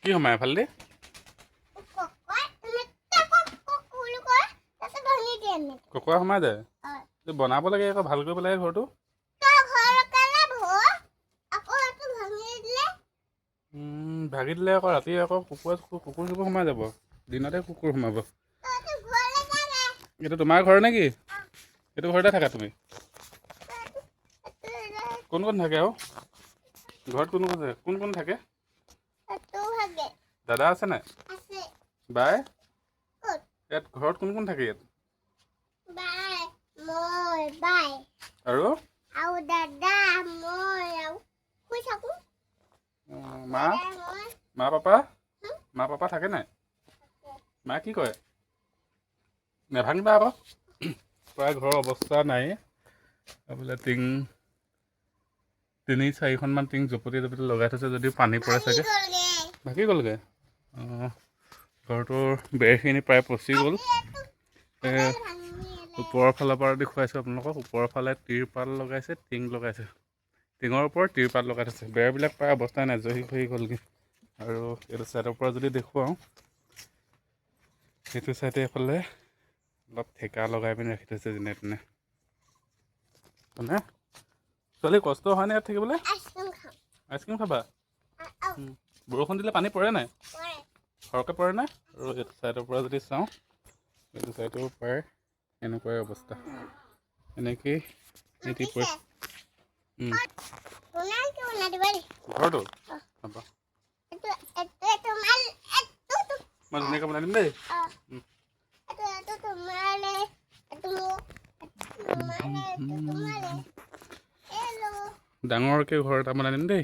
কি সোমাই এফালেদি কুকুৰা সোমাই যায় বনাব লাগে আকৌ ভাল কৰিব লাগে ঘৰটো ভাগি দিলে আকৌ ৰাতি আকৌ কুকুৰ চুকুৰ সোমাই যাব দিনতে কুকুৰ সোমাব এইটো তোমাৰ ঘৰ নেকি এইটো ঘৰতে থাকা তুমি কোন কোন থাকে আৰু ঘৰত কোন কোন থাকে দাদা আছে নাই বাই ইয়াত ঘৰত কোন কোন থাকে ইয়াত আৰু মা পাপা থাকে নাই মা কি কৰে নেভাঙিবা আকৌ প্ৰায় ঘৰৰ অৱস্থা নাই বোলে টিং 3-4খনমান টিং জপতি লগাই থৈছে যদিও পানী পৰে চাগে ভাগি গ'লগৈ ঘৰটোৰ বেৰখিনি প্ৰায় পচি গ'ল ওপৰৰ ফালৰ পৰা দেখুৱাইছোঁ আপোনালোকক ওপৰৰ ফালে তিৰপাল লগাইছে টিং লগাইছে টিঙৰ ওপৰত তিৰপাল লগাই থৈছে বেৰবিলাক প্ৰায় অৱস্থাই নাই জহি খহি গ'লগৈ আৰু এইটো ছাইডৰ পৰা যদি দেখুৱাওঁ সেইটো ছাইডে এইফালে অলপ ঠেকা লগাই পিনি ৰাখি থৈছে যেনে তেনে মানে ছোৱালী কষ্ট হয়নে ইয়াত থাকিবলৈ আইচক্ৰীম খাবা বৰষুণ দিলে পানী পৰে নাই সৰহকৈ পৰে নাই আৰু এইটো ছাইডৰ পৰা যদি চাওঁ এইটো ছাইডৰ পৰে এনেকুৱাই অৱস্থা এনেকেই নিতি পৰে ঘৰটো হ'ব মই ধুনীয়াকৈ বনাই দিম দেই ডাঙৰকৈ ঘৰ এটা বনাই দিম দেই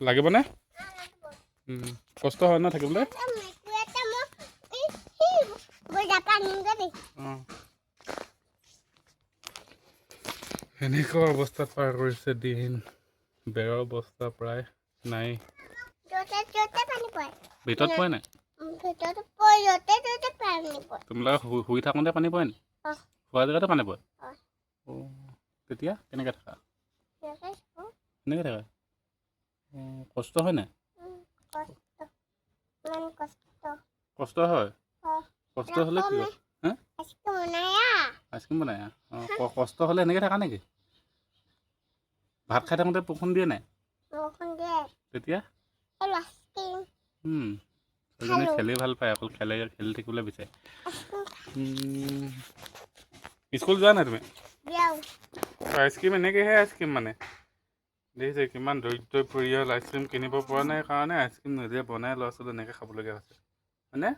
লাগিবনে কষ্ট হয় ন থাকিবলৈ এনেকুৱা অৱস্থাত পাৰ কৰিছে দিন বেৰৰ অৱস্থা প্ৰায় নাই ভিতৰত পৰে নাই তোমালোকে শুই থাকোঁতে পানী পৰে নি খোৱা জেগাতে পানী পৰে তেতিয়া কেনেকৈ থাকা কেনেকৈ থাকা কষ্ট হয় নাই কষ্ট হয় কষ্ট হ'লে কি হয় আইচক্ৰীম বনাই কষ্ট হ'লে এনেকৈ থাকা নেকি ভাত খাই থাকোঁতে বৰষুণ দিয়ে নাই তেতিয়া ছোৱালীজনী খেলি ভাল পায় অকল খেলি থাকিবলৈ বিচাৰে স্কুল যোৱা নাই তুমি আইচক্ৰীম এনেকৈহে আইচক্ৰীম মানে দেখিছে কিমান দৰিদ্ৰ পৰিয়াল আইচক্ৰীম কিনিব পৰা নাই কাৰণে আইচক্ৰীম নিজে বনাই ল'ৰা ছোৱালী এনেকৈ খাবলগীয়া হৈছে হয়নে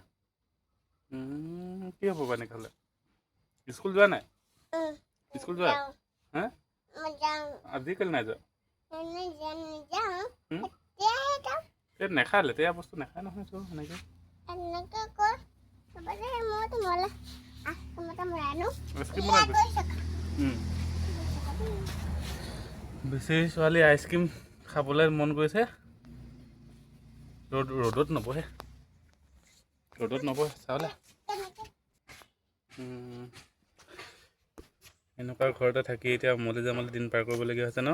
কি হ'ব এনেকৈ হ'লে স্কুল যোৱা নাই স্কুল যোৱা হা আজিকালি নাই যোৱা নেখায় লেতেৰা বস্তু নেখায় নহয় চব সেনেকৈ বেছি ছোৱালী আইচক্ৰীম খাবলৈ মন গৈছে ৰ'দত নবহে চাবলৈ এনেকুৱা ঘৰতে থাকি এতিয়া মলি জামলি দিন পাৰ কৰিবলগীয়া হৈছে ন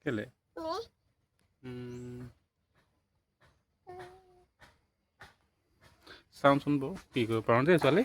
কেলে চাওঁচোন বাৰু কি কৰিব পাৰোঁ দেই ছোৱালী